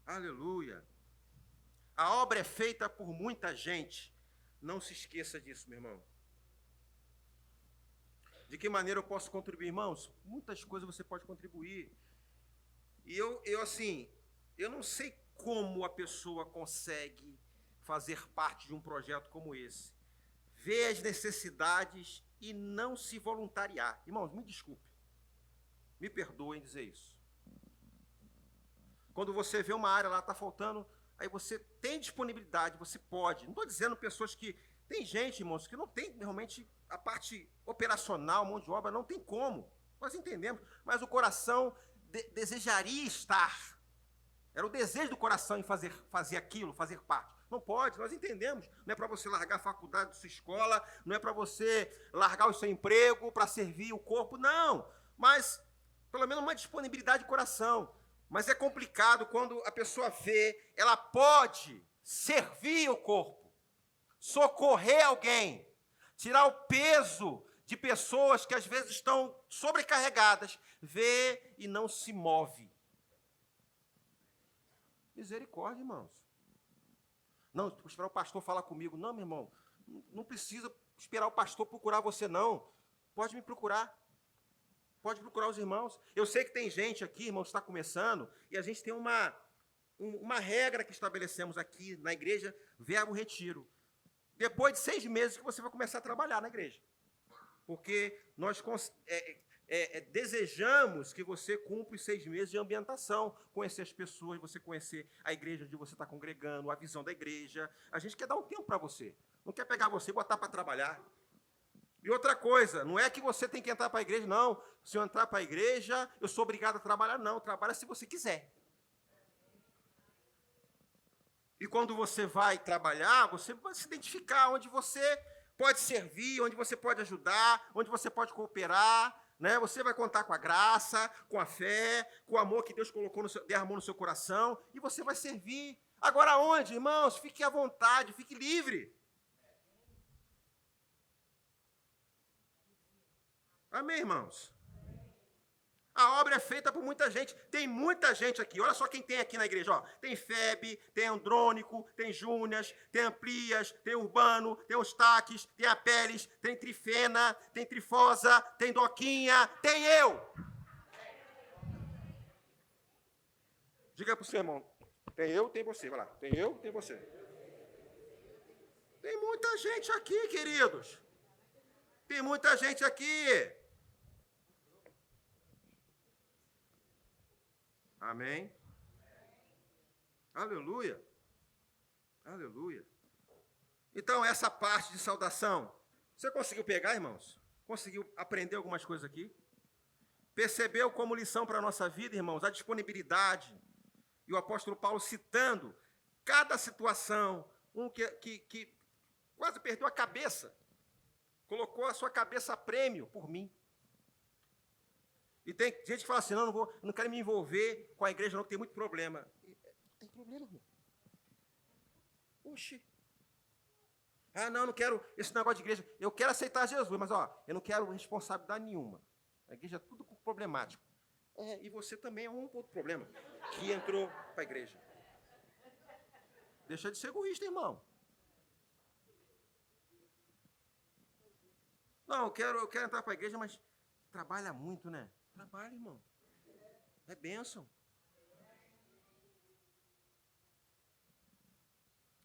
Speaker 1: Aleluia. A obra é feita por muita gente. Não se esqueça disso, meu irmão. De que maneira eu posso contribuir, irmãos? Muitas coisas você pode contribuir. E eu não sei como a pessoa consegue fazer parte de um projeto como esse. Ver as necessidades e não se voluntariar. Irmãos, me desculpe. Me perdoem dizer isso. Quando você vê uma área lá, está faltando, aí você tem disponibilidade, você pode. Não estou dizendo pessoas que... Tem gente, irmãos, que não tem realmente a parte operacional, mão de obra, não tem como. Nós entendemos, mas o coração desejaria estar. Era o desejo do coração em fazer aquilo, fazer parte. Não pode, nós entendemos. Não é para você largar a faculdade da sua escola, não é para você largar o seu emprego para servir o corpo, não. Mas, pelo menos, uma disponibilidade de coração. Mas é complicado quando a pessoa vê, ela pode servir o corpo, socorrer alguém, tirar o peso de pessoas que às vezes estão sobrecarregadas, vê e não se move. Misericórdia, irmãos. Não, vou esperar o pastor falar comigo. Não, meu irmão, não precisa esperar o pastor procurar você, não. Pode me procurar. Pode procurar os irmãos. Eu sei que tem gente aqui, irmão, que está começando, e a gente tem uma regra que estabelecemos aqui na igreja, verbo retiro. Depois de 6 meses que você vai começar a trabalhar na igreja. Porque nós desejamos que você cumpra os 6 meses de ambientação, conhecer as pessoas, você conhecer a igreja onde você está congregando, a visão da igreja. A gente quer dar um tempo para você. Não quer pegar você e botar para trabalhar. E outra coisa, não é que você tem que entrar para a igreja, não. Se eu entrar para a igreja, eu sou obrigado a trabalhar, não. Trabalha se você quiser. E quando você vai trabalhar, você vai se identificar onde você pode servir, onde você pode ajudar, onde você pode cooperar, né? Você vai contar com a graça, com a fé, com o amor que Deus derramou no seu coração, e você vai servir. Agora onde, irmãos? Fique à vontade, fique livre. Amém, irmãos? A obra é feita por muita gente. Tem muita gente aqui. Olha só quem tem aqui na igreja. Ó. Tem Febe, tem Andrônico, tem Júnias, tem Amplias, tem Urbano, tem Eustaques, tem Apeles, tem Trifena, tem Trifosa, tem Doquinha, tem eu. Diga para o seu irmão. Tem eu, tem você. Vai lá. Tem eu, tem você. Tem muita gente aqui, queridos. Tem muita gente aqui. Amém? Aleluia. Aleluia. Então, essa parte de saudação, você conseguiu pegar, irmãos? Conseguiu aprender algumas coisas aqui? Percebeu como lição para a nossa vida, irmãos, a disponibilidade? E o apóstolo Paulo citando cada situação, que quase perdeu a cabeça, colocou a sua cabeça a prêmio por mim. E tem gente que fala assim, não quero me envolver com a igreja, não, que tem muito problema. Tem problema, irmão. Oxi. Não quero esse negócio de igreja. Eu quero aceitar Jesus, mas eu não quero responsabilidade nenhuma. A igreja é tudo problemático. E você também é um outro problema que entrou para a igreja. Deixa de ser egoísta, irmão. Não, eu quero entrar para a igreja, mas trabalha muito, né? Trabalha, irmão. É bênção.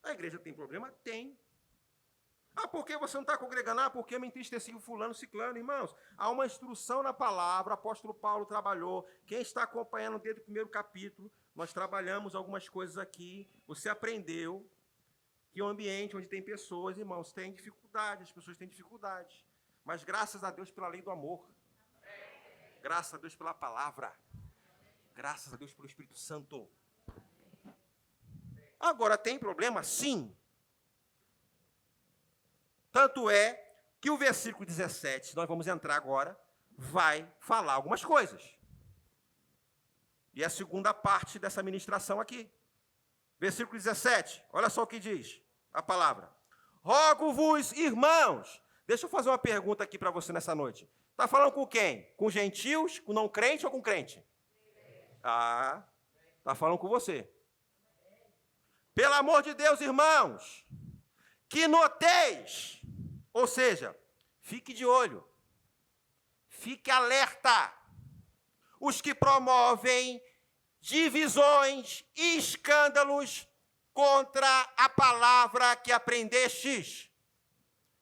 Speaker 1: A igreja tem problema? Tem. Por que você não está congregando? Porque eu me entristeci com fulano, ciclano. Irmãos, há uma instrução na palavra, o apóstolo Paulo trabalhou. Quem está acompanhando desde o primeiro capítulo, nós trabalhamos algumas coisas aqui. Você aprendeu que o ambiente onde tem pessoas, irmãos, tem dificuldade, as pessoas têm dificuldade. Mas graças a Deus pela lei do amor. Graças a Deus pela palavra. Graças a Deus pelo Espírito Santo. Agora, tem problema? Sim. Tanto é que o versículo 17, nós vamos entrar agora, vai falar algumas coisas. E é a segunda parte dessa ministração aqui. Versículo 17, olha só o que diz a palavra. Rogo-vos, irmãos. Deixa eu fazer uma pergunta aqui para você nessa noite. Está falando com quem? Com gentios, com não crente ou com crente? Está falando com você. Pelo amor de Deus, irmãos, que noteis, ou seja, fique de olho, fique alerta, os que promovem divisões e escândalos contra a palavra que aprendestes.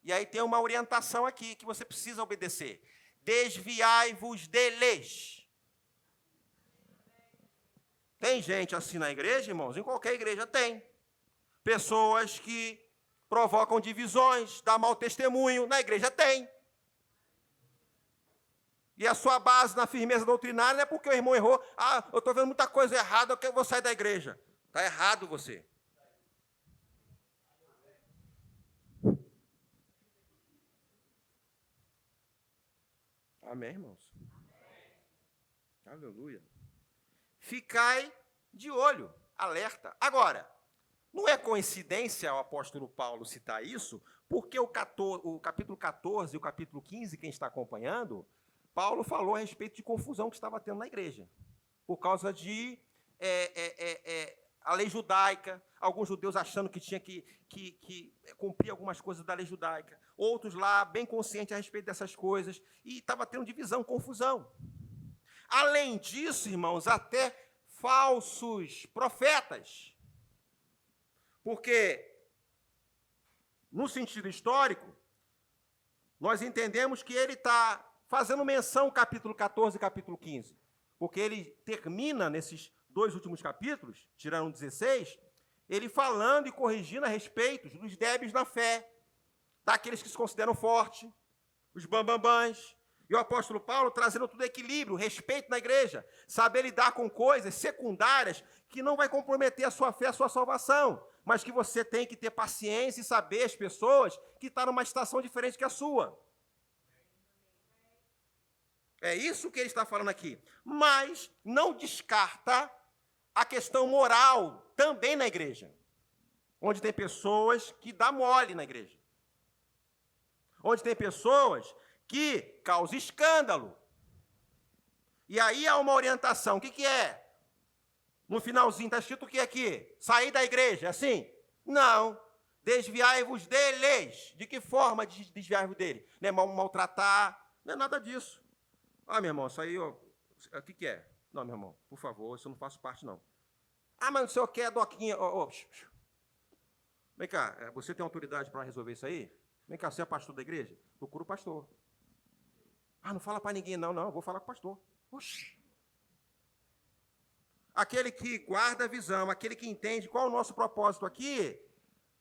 Speaker 1: E aí tem uma orientação aqui que você precisa obedecer. Desviai-vos deles. Tem gente assim na igreja, irmãos? Em qualquer igreja tem. Pessoas que provocam divisões, dá mau testemunho. Na igreja tem. E a sua base na firmeza doutrinária não é porque o irmão errou. Ah, eu estou vendo muita coisa errada, eu vou sair da igreja. Está errado você. Amém, irmãos? Aleluia. Ficai de olho, alerta. Agora, não é coincidência o apóstolo Paulo citar isso, porque o capítulo 14 e o capítulo 15, quem está acompanhando, Paulo falou a respeito de confusão que estava tendo na igreja, por causa de a lei judaica, alguns judeus achando que tinha que cumprir algumas coisas da lei judaica, outros lá bem conscientes a respeito dessas coisas, e estava tendo divisão, confusão. Além disso, irmãos, até falsos profetas, porque, no sentido histórico, nós entendemos que ele está fazendo menção ao capítulo 14 e capítulo 15, porque ele termina nesses 2 últimos capítulos, tirando 16, ele falando e corrigindo a respeito dos débeis na fé, daqueles que se consideram fortes, os bambambãs, e o apóstolo Paulo trazendo tudo equilíbrio, respeito na igreja, saber lidar com coisas secundárias que não vai comprometer a sua fé, a sua salvação, mas que você tem que ter paciência e saber as pessoas que estão numa estação diferente que a sua. É isso que ele está falando aqui. Mas não descarta a questão moral também na igreja, onde tem pessoas que dão mole na igreja, onde tem pessoas que causam escândalo. E aí há uma orientação. O que é? No finalzinho está escrito o que aqui? Sair da igreja, é assim? Não. Desviai-vos deles. De que forma desviar-vos dele? Não é maltratar, não é nada disso. Ah, meu irmão, isso aí, ó, o que é? Não, meu irmão, por favor, isso eu não faço parte, não. Ah, mas o senhor quer doquinha? Vem cá, você tem autoridade para resolver isso aí? Vem cá, você é pastor da igreja? Procura o pastor. Ah, não fala para ninguém, não, eu vou falar com o pastor. Oxi. Aquele que guarda a visão, aquele que entende qual é o nosso propósito aqui,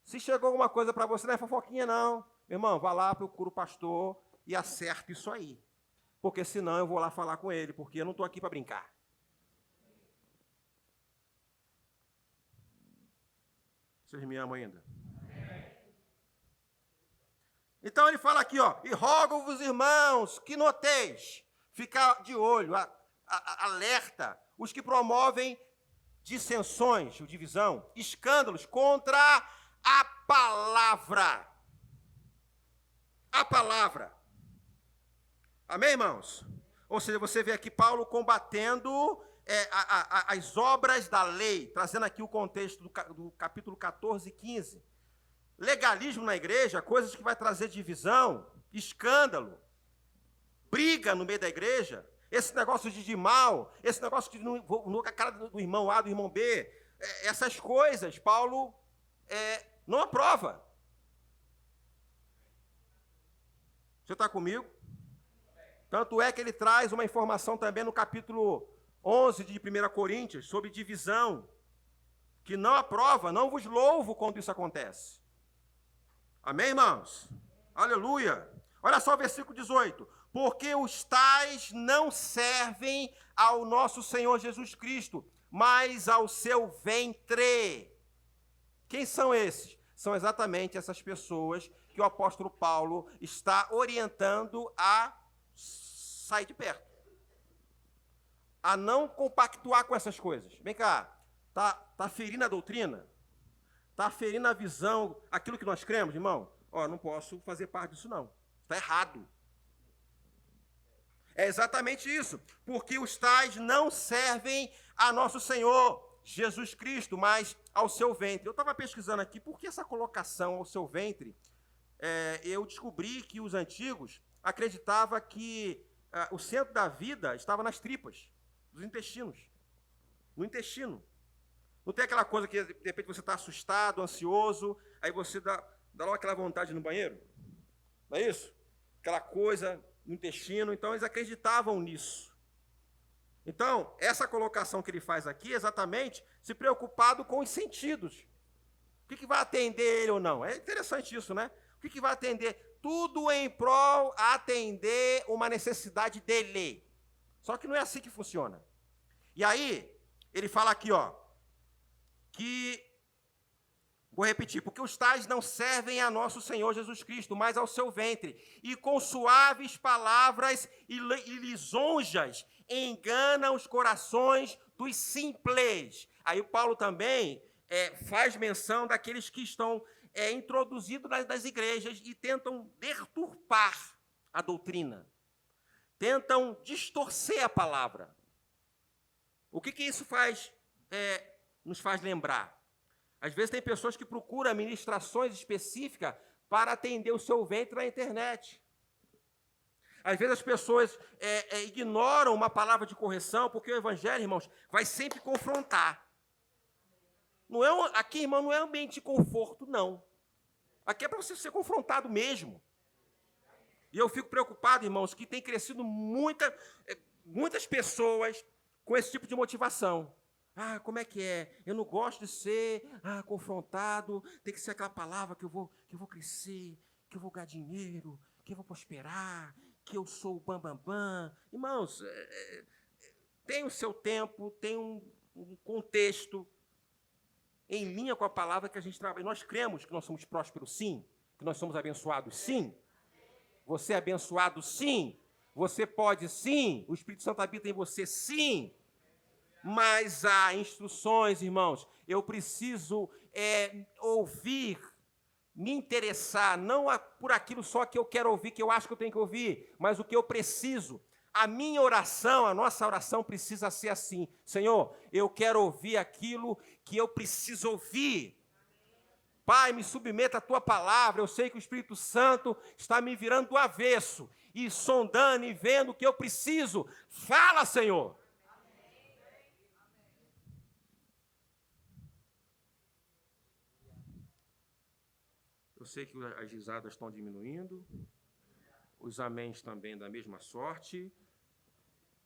Speaker 1: se chegou alguma coisa para você, não é fofoquinha, não. Meu irmão, vá lá, procura o pastor e acerta isso aí. Porque senão eu vou lá falar com ele, porque eu não estou aqui para brincar. Vocês me amam ainda? Então ele fala aqui, ó, e rogo-vos, irmãos, que noteis, ficar de olho, alerta, os que promovem dissensões, divisão, escândalos contra a palavra. A palavra. Amém, irmãos? Ou seja, você vê aqui Paulo combatendo as obras da lei, trazendo aqui o contexto do capítulo 14 e 15. Legalismo na igreja, coisas que vai trazer divisão, escândalo, briga no meio da igreja, esse negócio de mal, esse negócio de a cara do irmão A, do irmão B, essas coisas, Paulo não aprova. Você está comigo? Tanto é que ele traz uma informação também no capítulo 11 de 1 Coríntios, sobre divisão, que não aprova, não vos louvo quando isso acontece. Amém, irmãos? Aleluia. Olha só o versículo 18. Porque os tais não servem ao nosso Senhor Jesus Cristo, mas ao seu ventre. Quem são esses? São exatamente essas pessoas que o apóstolo Paulo está orientando a sair de perto, a não compactuar com essas coisas. Vem cá, tá ferindo a doutrina? Está ferindo a visão, aquilo que nós cremos, irmão? Não posso fazer parte disso, não. Está errado. É exatamente isso. Porque os tais não servem a nosso Senhor Jesus Cristo, mas ao seu ventre. Eu estava pesquisando aqui, por que essa colocação ao seu ventre? Eu descobri que os antigos acreditavam que o centro da vida estava nas tripas, nos intestinos. No intestino. Não tem aquela coisa que, de repente, você está assustado, ansioso, aí você dá logo aquela vontade no banheiro? Não é isso? Aquela coisa no intestino. Então, eles acreditavam nisso. Então, essa colocação que ele faz aqui é exatamente se preocupado com os sentidos. O que vai atender ele ou não? É interessante isso, né? O que vai atender? tudo em prol a atender uma necessidade dele. Só que não é assim que funciona. E aí, ele fala aqui, ó, que, vou repetir, porque os tais não servem a nosso Senhor Jesus Cristo, mas ao seu ventre, e com suaves palavras e lisonjas enganam os corações dos simples. Aí o Paulo também faz menção daqueles que estão introduzidos nas igrejas e tentam deturpar a doutrina, tentam distorcer a palavra. O que isso nos faz lembrar? Às vezes tem pessoas que procuram ministrações específicas para atender o seu ventre na internet. Às vezes as pessoas ignoram uma palavra de correção, porque o evangelho, irmãos, vai sempre confrontar. Aqui, irmão, não é ambiente de conforto, não. Aqui é para você ser confrontado mesmo. E eu fico preocupado, irmãos, que tem crescido muitas pessoas com esse tipo de motivação. Ah, como é que é? Eu não gosto de ser confrontado, tem que ser aquela palavra que eu vou crescer, que eu vou ganhar dinheiro, que eu vou prosperar, que eu sou o bambambam. Irmãos, tem o seu tempo, tem um contexto em linha com a palavra que a gente trabalha. Nós cremos que nós somos prósperos, sim, que nós somos abençoados, sim. Você é abençoado, sim. Você pode, sim. O Espírito Santo habita em você, sim. Mas há instruções, irmãos. Eu preciso ouvir, me interessar, não por aquilo só que eu quero ouvir, que eu acho que eu tenho que ouvir, mas o que eu preciso. A minha oração, a nossa oração precisa ser assim: Senhor, eu quero ouvir aquilo que eu preciso ouvir. Pai, me submeta a tua palavra. Eu sei que o Espírito Santo está me virando do avesso e sondando e vendo o que eu preciso. Fala, Senhor. Eu sei que as risadas estão diminuindo, os améns também da mesma sorte,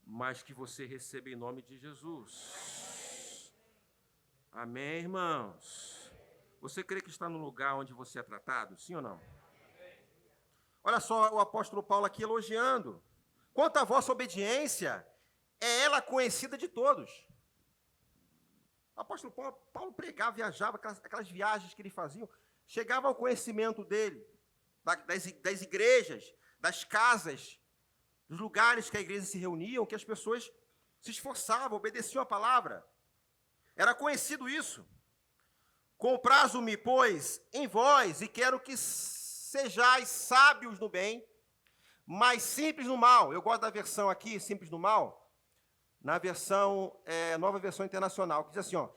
Speaker 1: mas que você receba em nome de Jesus. Amém, irmãos? Você crê que está no lugar onde você é tratado? Sim ou não? Olha só o apóstolo Paulo aqui elogiando. Quanto à vossa obediência, é ela conhecida de todos. O apóstolo Paulo pregava, viajava, aquelas viagens que ele fazia, chegava ao conhecimento dele, das igrejas, das casas, dos lugares que a igreja se reuniam, que as pessoas se esforçavam, obedeciam a palavra. Era conhecido isso. Comprazo-me, pois, em vós, e quero que sejais sábios no bem, mas simples no mal. Eu gosto da versão aqui, simples no mal, na versão, nova versão internacional, que diz assim, ó,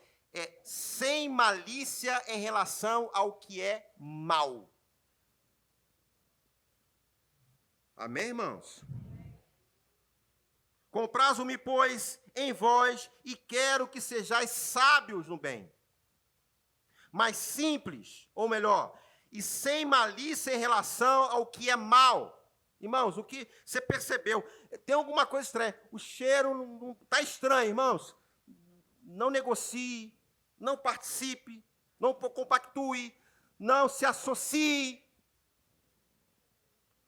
Speaker 1: sem malícia em relação ao que é mal. Amém, irmãos? Comprazo-me, pois, em vós, e quero que sejais sábios no bem, mas simples, ou melhor, e sem malícia em relação ao que é mal. Irmãos, o que você percebeu? Tem alguma coisa estranha. O cheiro está estranho, irmãos. Não negocie, não participe, não compactue, não se associe.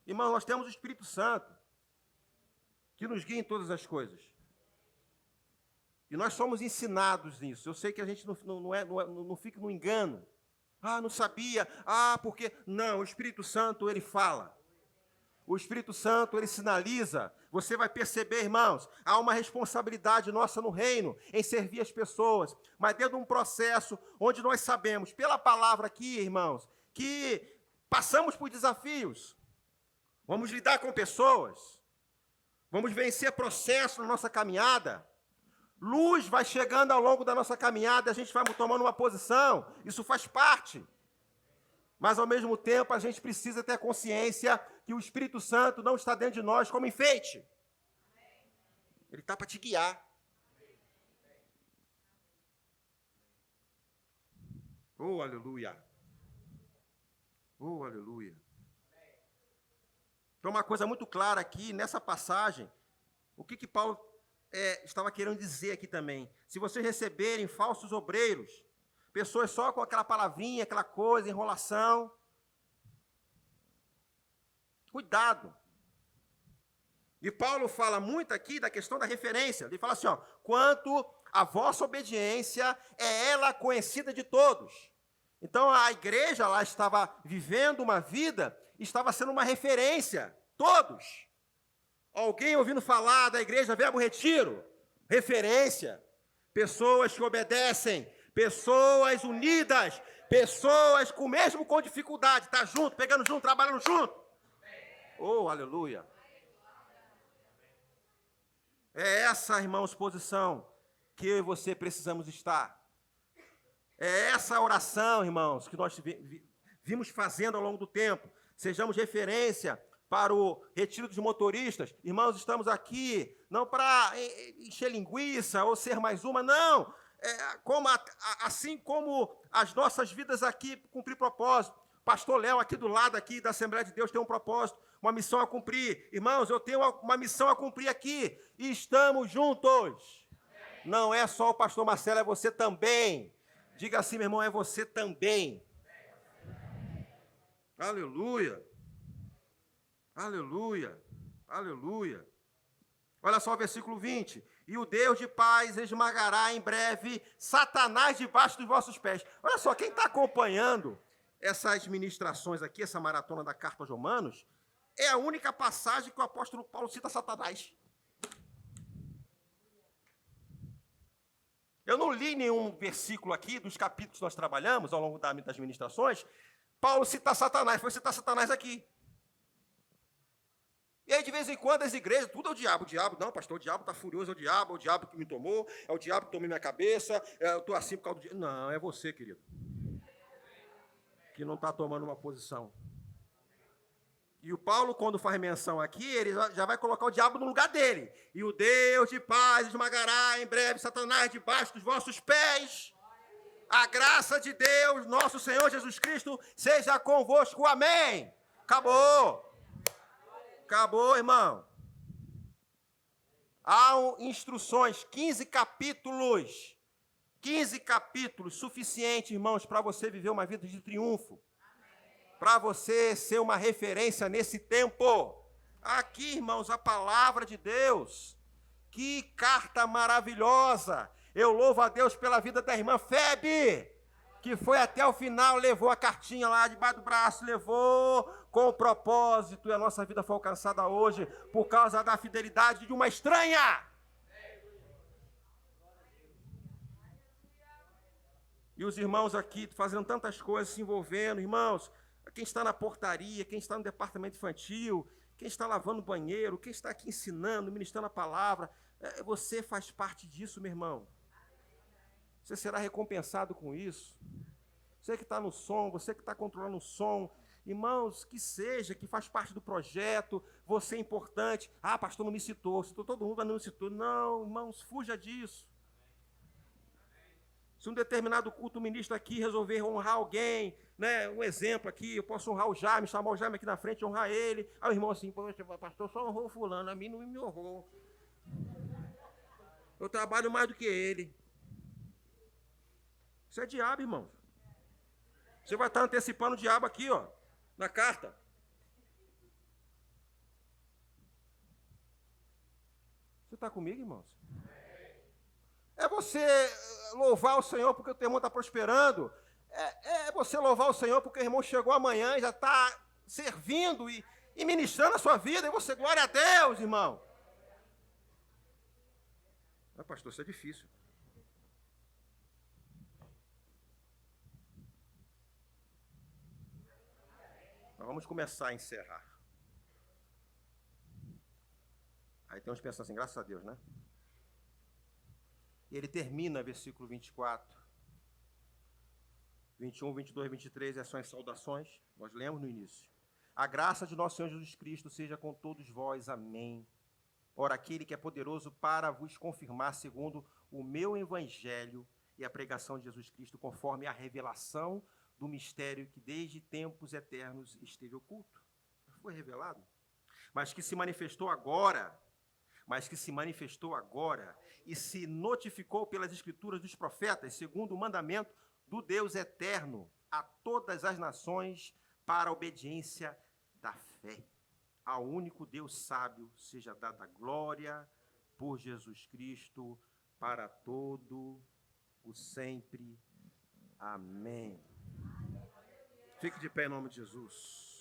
Speaker 1: Irmãos, nós temos o Espírito Santo, que nos guia em todas as coisas. E nós somos ensinados nisso. Eu sei que a gente não fica no engano. Ah, não sabia. Ah, porque... Não, o Espírito Santo, ele fala. O Espírito Santo, ele sinaliza. Você vai perceber, irmãos, há uma responsabilidade nossa no reino em servir as pessoas. Mas dentro de um processo onde nós sabemos, pela palavra aqui, irmãos, que passamos por desafios. Vamos lidar com pessoas. Vamos vencer processos na nossa caminhada. Luz vai chegando ao longo da nossa caminhada, a gente vai tomando uma posição, isso faz parte. Mas, ao mesmo tempo, a gente precisa ter a consciência que o Espírito Santo não está dentro de nós como enfeite. Ele está para te guiar. Oh, aleluia. Oh, aleluia. Então, uma coisa muito clara aqui, nessa passagem, o que Paulo estava querendo dizer aqui também. Se vocês receberem falsos obreiros, pessoas só com aquela palavrinha, aquela coisa, enrolação, Cuidado. E Paulo fala muito aqui da questão da referência. Ele fala assim, ó, quanto a vossa obediência é ela conhecida de todos. Então a igreja lá estava vivendo uma vida, estava sendo uma referência, todos. Alguém ouvindo falar da igreja Verbo Retiro? Referência. Pessoas que obedecem, pessoas unidas, pessoas com mesmo com dificuldade, tá junto, pegando junto, trabalhando junto. Oh, aleluia. É essa, irmãos, posição que eu e você precisamos estar. É essa oração, irmãos, que nós vimos fazendo ao longo do tempo. Sejamos referência para o retiro dos motoristas. Irmãos, estamos aqui não para encher linguiça ou ser mais uma, não. Assim como as nossas vidas aqui cumprir propósito. Pastor Léo, aqui do lado aqui da Assembleia de Deus, tem um propósito, uma missão a cumprir. Irmãos, eu tenho uma missão a cumprir aqui. E estamos juntos. Não é só o pastor Marcelo, é você também. Diga assim, meu irmão, é você também. Aleluia. Aleluia. Aleluia. Olha só o versículo 20. E o Deus de paz esmagará em breve Satanás debaixo dos vossos pés. Olha só, quem está acompanhando essas ministrações aqui, essa maratona da carta aos Romanos, é a única passagem que o apóstolo Paulo cita Satanás. Eu não li nenhum versículo aqui dos capítulos que nós trabalhamos ao longo das ministrações. Paulo cita Satanás, foi citar Satanás aqui. E aí, de vez em quando, as igrejas, tudo é o diabo. O diabo, não, pastor, o diabo está furioso, é o diabo que me tomou, é o diabo que tomou minha cabeça, eu estou assim por causa do diabo. Não, é você, querido, que não está tomando uma posição. E o Paulo, quando faz menção aqui, ele já vai colocar o diabo no lugar dele. E o Deus de paz esmagará em breve Satanás debaixo dos vossos pés. A graça de Deus, nosso Senhor Jesus Cristo, seja convosco. Amém. Acabou. Acabou, irmão. Há instruções, 15 capítulos. 15 capítulos, suficiente, irmãos, para você viver uma vida de triunfo. Para você ser uma referência nesse tempo. Aqui, irmãos, a palavra de Deus. Que carta maravilhosa. Eu louvo a Deus pela vida da irmã Febe, que foi até o final, levou a cartinha lá debaixo do braço, levou com propósito, e a nossa vida foi alcançada hoje por causa da fidelidade de uma estranha. E os irmãos aqui fazendo tantas coisas, se envolvendo, irmãos, quem está na portaria, quem está no departamento infantil, quem está lavando o banheiro, quem está aqui ensinando, ministrando a palavra, você faz parte disso, meu irmão. Você será recompensado com isso. Você que está no som, você que está controlando o som, irmãos, que seja, que faz parte do projeto, você é importante. Ah, pastor não me citou todo mundo, mas não me citou. Não, irmãos, fuja disso. Se um determinado culto ministro aqui resolver honrar alguém, né, um exemplo aqui, eu posso honrar o Jaime, chamar o Jaime aqui na frente, honrar ele. Aí o irmão assim, poxa, pastor, só honrou fulano, a mim não me honrou. Eu trabalho mais do que ele. Isso é diabo, irmão. Você vai estar antecipando o diabo aqui, ó, na carta. Você está comigo, irmãos? É você louvar o Senhor porque o teu irmão está prosperando. É você louvar o Senhor porque o irmão chegou amanhã e já está servindo e ministrando a sua vida. E você, glória a Deus, irmão. Mas, pastor, isso é difícil. Nós vamos começar a encerrar. Aí tem uns pensando assim, graças a Deus, né? E ele termina, versículo 24. 21, 22, 23, são as saudações. Nós lemos no início. A graça de nosso Senhor Jesus Cristo seja com todos vós. Amém. Ora, aquele que é poderoso para vos confirmar segundo o meu evangelho e a pregação de Jesus Cristo, conforme a revelação do mistério que desde tempos eternos esteve oculto. Foi revelado. Mas que se manifestou agora e se notificou pelas escrituras dos profetas, segundo o mandamento do Deus eterno, a todas as nações para a obediência da fé. ao único Deus sábio seja dada glória por Jesus Cristo para todo o sempre. Amém. Fique de pé em nome de Jesus.